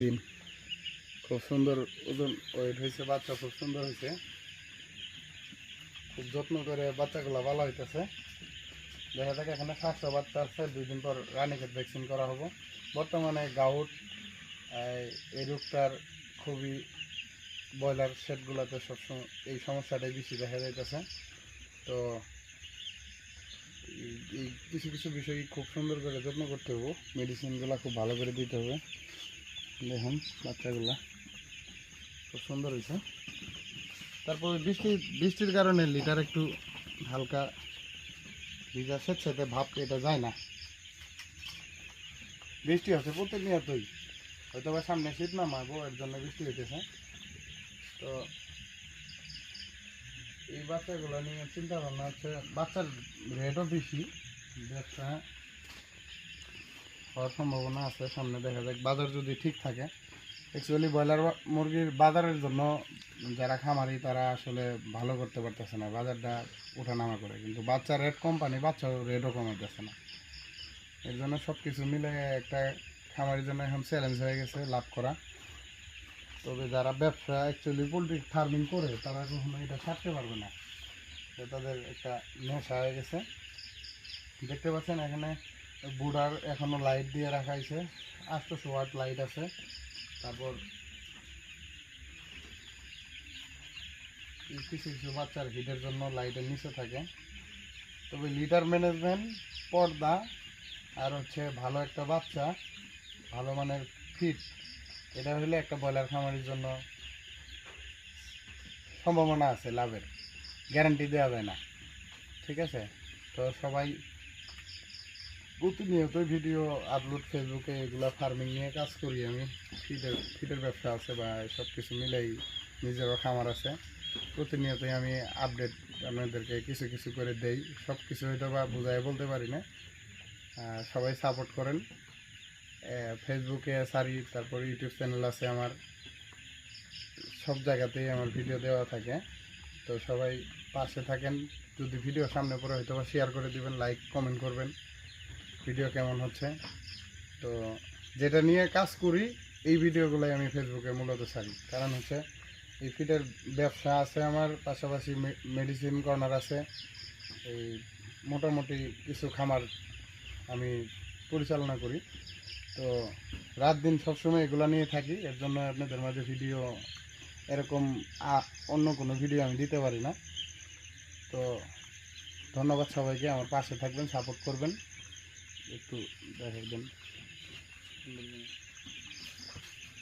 দিন খুব সুন্দর ওজন ওয়েট হয়েছে, বাচ্চা খুব সুন্দর হয়েছে, খুব যত্ন করে বাচ্চাগুলো ভালো হইতেছে। দেখা যাক এখানে 700 বাচ্চা আছে, 2 দিন পর রানীক্ষেত ভ্যাকসিন করা হবে। বর্তমানে গাউট এই রোগটার খুবই ব্রয়লার শেডগুলোতে সবসময় এই সমস্যাটাই বেশি দেখা যাইতেছে। তো এই কিছু কিছু বিষয় খুব সুন্দর করে যত্ন করতে হবে, মেডিসিনগুলো খুব ভালো করে দিতে হবে। দেখুন বাচ্চাগুলা খুব সুন্দর হয়েছে। তারপর বৃষ্টির কারণে লিটার একটু হালকা ভিজা সেতে ভাব এটা যায় না। বৃষ্টি হচ্ছে প্রতিনিয়তই, হয়তো বা সামনে শীত নামাবো, এর জন্য বৃষ্টি হইতেছে। তো এই বাচ্চাগুলো নিয়ে চিন্তা ভাবনা হচ্ছে, বাচ্চার রেটও বেশি, ব্যবসা হওয়ার সম্ভাবনা আছে সামনে। দেখা যাক বাজার যদি ঠিক থাকে। অ্যাকচুয়ালি ব্রয়লার মুরগির বাজারের জন্য যারা খামারি তারা আসলে ভালো করতে পারতেছে না, বাজারটা ওঠানামা করে, কিন্তু বাচ্চার রেট কোম্পানি বাচ্চার রেটও কমাইতেছে না। এর জন্য সব কিছু মিলে একটা খামারির জন্য এখন চ্যালেঞ্জ হয়ে গেছে লাভ করা। তবে যারা ব্যবসা অ্যাকচুয়ালি পোলট্রি ফার্মিং করে তারা কখনো এটা ছাড়তে পারবে না, তাদের একটা নেশা হয়ে গেছে। দেখতে পাচ্ছেন এখানে বুড়ার এখনও লাইট দিয়ে রাখা হয়েছে, 800 ওয়াট লাইট আছে। তারপর কিছু কিছু বাচ্চার হিটের জন্য লাইটের নিচে থাকে। তবে লিটার ম্যানেজমেন্ট, পর্দা, আর হচ্ছে ভালো একটা বাচ্চা, ভালো মানের ফিড, এটা হলে একটা ব্রয়লার খামারের জন্য সম্ভাবনা আছে লাভের, গ্যারান্টি দেওয়া যায় না। ঠিক আছে, তো সবাই প্রতিনিয়তই ভিডিও আপলোড ফেসবুকে, এগুলো ফার্মিং নিয়ে কাজ করি আমি। ফিডের ব্যবসা আছে বা সব কিছু মিলেই নিজেরও খামার আছে। প্রতিনিয়তই আমি আপডেট আপনাদেরকে কিছু কিছু করে দেই, সব কিছু হয়তো বা বোঝায় বলতে পারি না। সবাই সাপোর্ট করেন। ফেসবুকে সারি, তারপর ইউটিউব চ্যানেল আছে আমার, সব জায়গাতেই আমার ভিডিও দেওয়া থাকে। তো সবাই পাশে থাকেন। যদি ভিডিও সামনে পড়ে হয়তো বা শেয়ার করে দিবেন, লাইক কমেন্ট করবেন ভিডিও কেমন হচ্ছে। তো যেটা নিয়ে কাজ করি এই ভিডিওগুলোই আমি ফেসবুকে মূলত ছাড়ি, কারণ হচ্ছে এই ফিডের ব্যবসা আছে আমার, পাশাপাশি মেডিসিন কর্নার আছে, এই মোটামুটি কিছু খামার আমি পরিচালনা করি। তো রাত দিন সবসময় এগুলো নিয়ে থাকি, এর জন্য আপনাদের মাঝে ভিডিও এরকম অন্য কোনো ভিডিও আমি দিতে পারি না। তো ধন্যবাদ সবাইকে, আমার পাশে থাকবেন, সাপোর্ট করবেন, একটু দেখাবেন।